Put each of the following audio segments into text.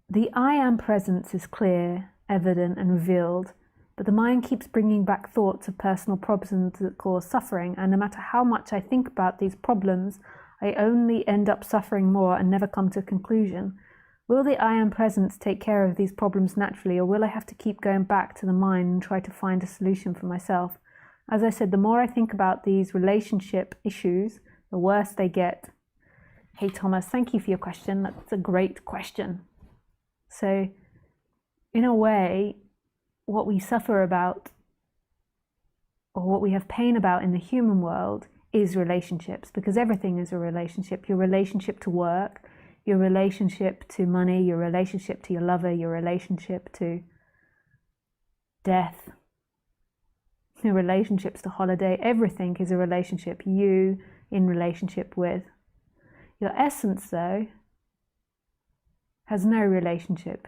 the I am presence is clear, evident, and revealed, but the mind keeps bringing back thoughts of personal problems that cause suffering, and no matter how much I think about these problems, I only end up suffering more and never come to a conclusion. Will the I am presence take care of these problems naturally, or will I have to keep going back to the mind and try to find a solution for myself? As I said, the more I think about these relationship issues, the worse they get. Hey Thomas, thank you for your question. That's a great question. So, in a way, what we suffer about, or what we have pain about in the human world, is relationships, because everything is a relationship. Your relationship to work, your relationship to money, your relationship to your lover, your relationship to death, your relationships to holiday, everything is a relationship, you in relationship with. Your essence, though, has no relationship.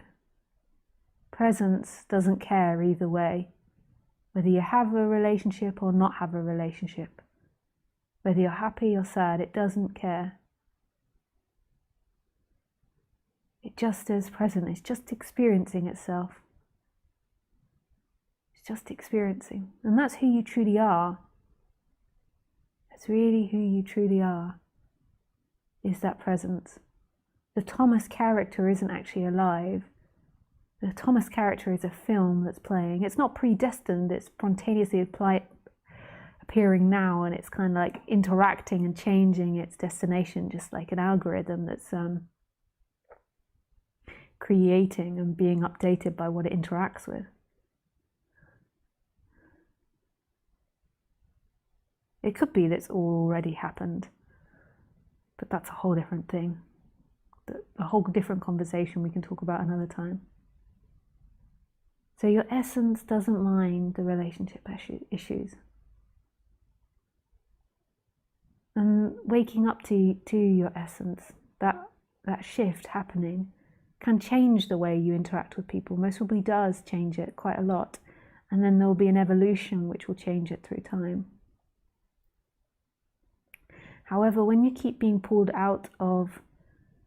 Presence doesn't care either way, whether you have a relationship or not have a relationship. Whether you're happy or sad, it doesn't care. It just is present. It's just experiencing itself. It's just experiencing. And that's who you truly are. That's really who you truly are, is that presence. The Thomas character isn't actually alive. The Thomas character is a film that's playing. It's not predestined, it's spontaneously appearing now, and it's kind of like interacting and changing its destination, just like an algorithm that's creating and being updated by what it interacts with. It could be that's already happened, but that's a whole different thing. A whole different conversation we can talk about another time. So your essence doesn't mind the relationship issues. And waking up to your essence, that shift happening, can change the way you interact with people. Most probably does change it quite a lot. And then there will be an evolution which will change it through time. However, when you keep being pulled out of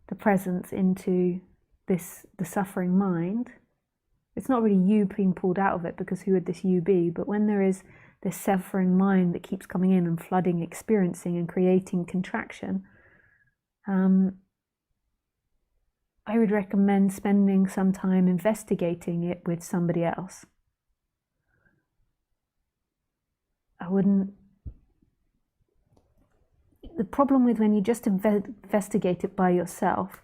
the presence into the suffering mind, it's not really you being pulled out of it, because who would this you be? But when there is this suffering mind that keeps coming in and flooding, experiencing and creating contraction, I would recommend spending some time investigating it with somebody else. The problem with when you just investigate it by yourself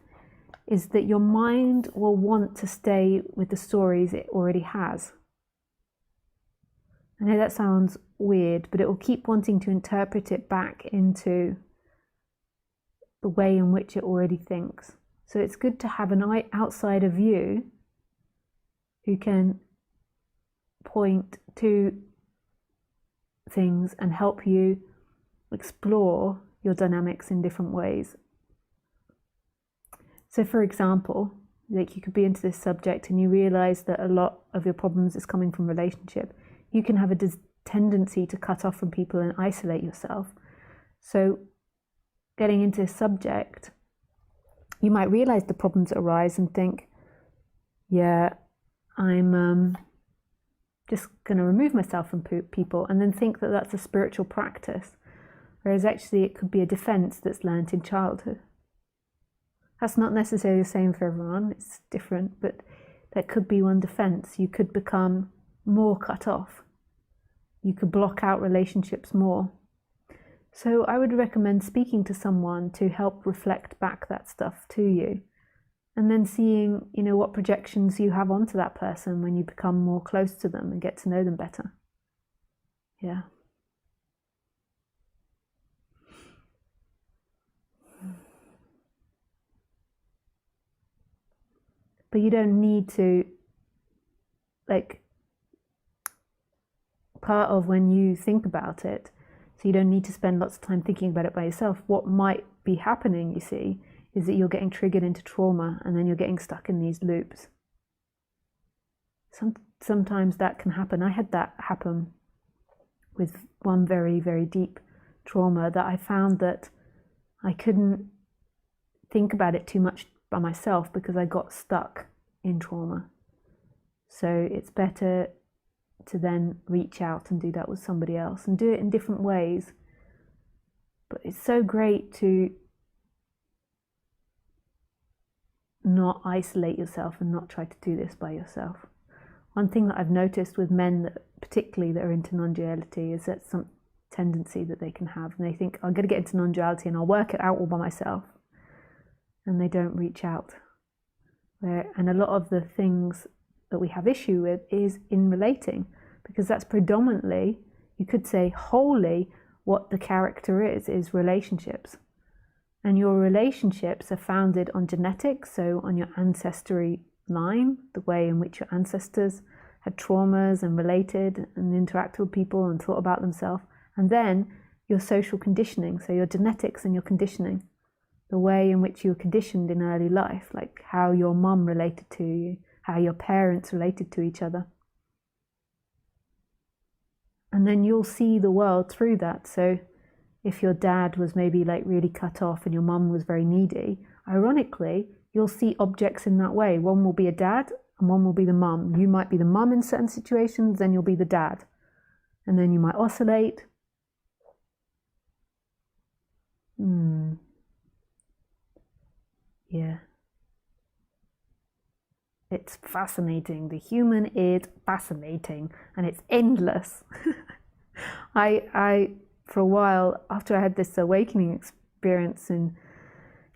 is that your mind will want to stay with the stories it already has. I know that sounds weird, but it will keep wanting to interpret it back into the way in which it already thinks. So it's good to have an outsider view who can point to things and help you explore your dynamics in different ways. So for example, like you could be into this subject and you realize that a lot of your problems is coming from relationship. You can have a tendency to cut off from people and isolate yourself. So getting into this subject, you might realize the problems that arise and think, yeah, I'm just going to remove myself from people, and then think that that's a spiritual practice, whereas actually it could be a defense that's learnt in childhood. That's not necessarily the same for everyone, it's different, but that could be one defense. You could become more cut off. You could block out relationships more. So I would recommend speaking to someone to help reflect back that stuff to you, and then seeing, what projections you have onto that person when you become more close to them and get to know them better. Yeah. But you don't need to, part of when you think about it, so you don't need to spend lots of time thinking about it by yourself. What might be happening, you see, is that you're getting triggered into trauma, and then you're getting stuck in these loops. Sometimes that can happen. I had that happen with one very, very deep trauma, that I found that I couldn't think about it too much by myself because I got stuck in trauma. So it's better to then reach out and do that with somebody else and do it in different ways. But it's so great to not isolate yourself and not try to do this by yourself. One thing that I've noticed with men that particularly that are into non-duality is that some tendency that they can have, and they think, I'm going to get into non-duality and I'll work it out all by myself, and they don't reach out. And a lot of the things that we have issue with is in relating, because that's predominantly, you could say wholly, what the character is relationships. And your relationships are founded on genetics, so on your ancestry line, the way in which your ancestors had traumas and related and interacted with people and thought about themselves. And then your social conditioning, so your genetics and your conditioning, the way in which you were conditioned in early life, like how your mum related to you, how your parents related to each other. And then you'll see the world through that. So if your dad was maybe like really cut off and your mum was very needy, ironically, you'll see objects in that way. One will be a dad and one will be the mum. You might be the mum in certain situations, then you'll be the dad. And then you might oscillate. Yeah. It's fascinating. The human is fascinating and it's endless. I for a while, after I had this awakening experience in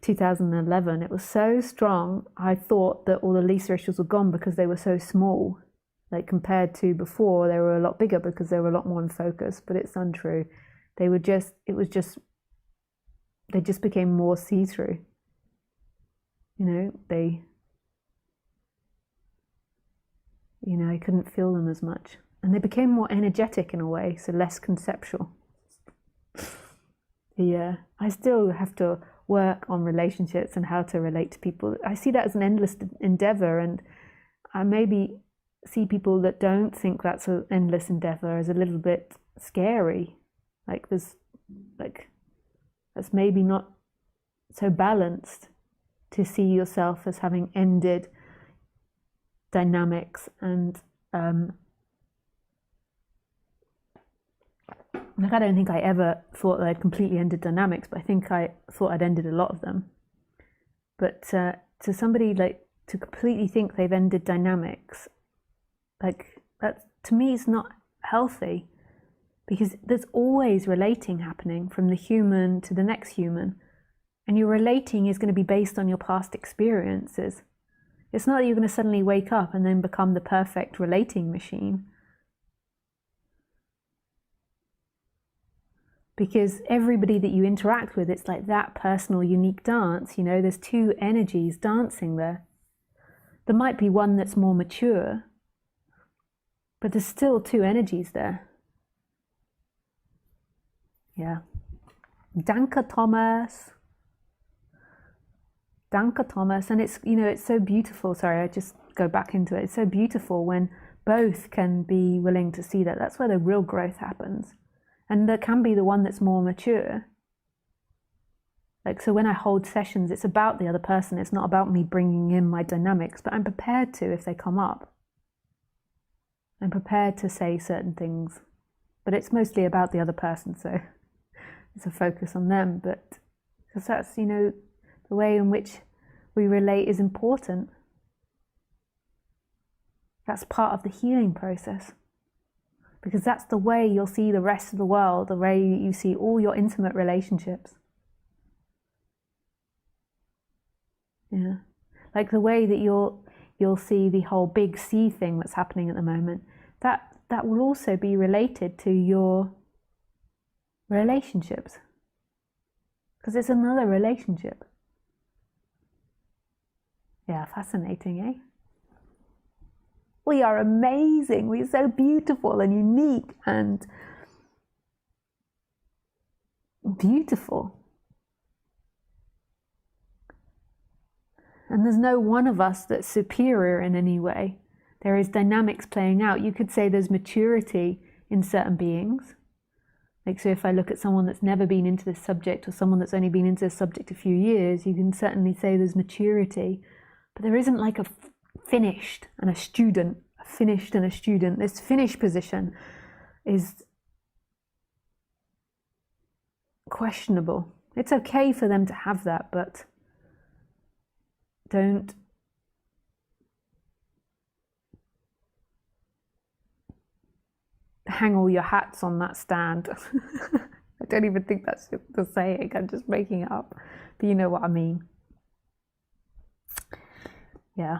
2011, it was so strong, I thought that all the Lisa issues were gone because they were so small. Like compared to before, they were a lot bigger because they were a lot more in focus, but it's untrue. They just became more see-through. I couldn't feel them as much. And they became more energetic in a way, so less conceptual. Yeah, I still have to work on relationships and how to relate to people. I see that as an endless endeavor, and I maybe see people that don't think that's an endless endeavor as a little bit scary. That's maybe not so balanced to see yourself as having ended dynamics and I don't think I ever thought that I'd completely ended dynamics, but I think I thought I'd ended a lot of them. But to somebody to completely think they've ended dynamics, that to me is not healthy, because there's always relating happening from the human to the next human, and your relating is going to be based on your past experiences. It's not that you're going to suddenly wake up and then become the perfect relating machine. Because everybody that you interact with, it's like that personal, unique dance. There's two energies dancing there. There might be one that's more mature, but there's still two energies there. Yeah. Danke, Thomas. Danke, Thomas. And it's so beautiful. Sorry, I just go back into it. It's so beautiful when both can be willing to see that. That's where the real growth happens. And there can be the one that's more mature. So when I hold sessions, it's about the other person. It's not about me bringing in my dynamics, but I'm prepared to if they come up. I'm prepared to say certain things, but it's mostly about the other person. So it's a focus on them, but because that's, the way in which we relate is important. That's part of the healing process. Because that's the way you'll see the rest of the world, the way you see all your intimate relationships. Yeah. The way that you'll see the whole big C thing that's happening at the moment, that will also be related to your relationships. Because it's another relationship. Yeah, fascinating, eh? We are amazing. We're so beautiful and unique and beautiful. And there's no one of us that's superior in any way. There is dynamics playing out. You could say there's maturity in certain beings. So if I look at someone that's never been into this subject or someone that's only been into this subject a few years, you can certainly say there's maturity. But there isn't a finished and a student, this finished position is questionable. It's okay for them to have that, but don't hang all your hats on that stand. I don't even think that's the saying, I'm just making it up, but you know what I mean. Yeah.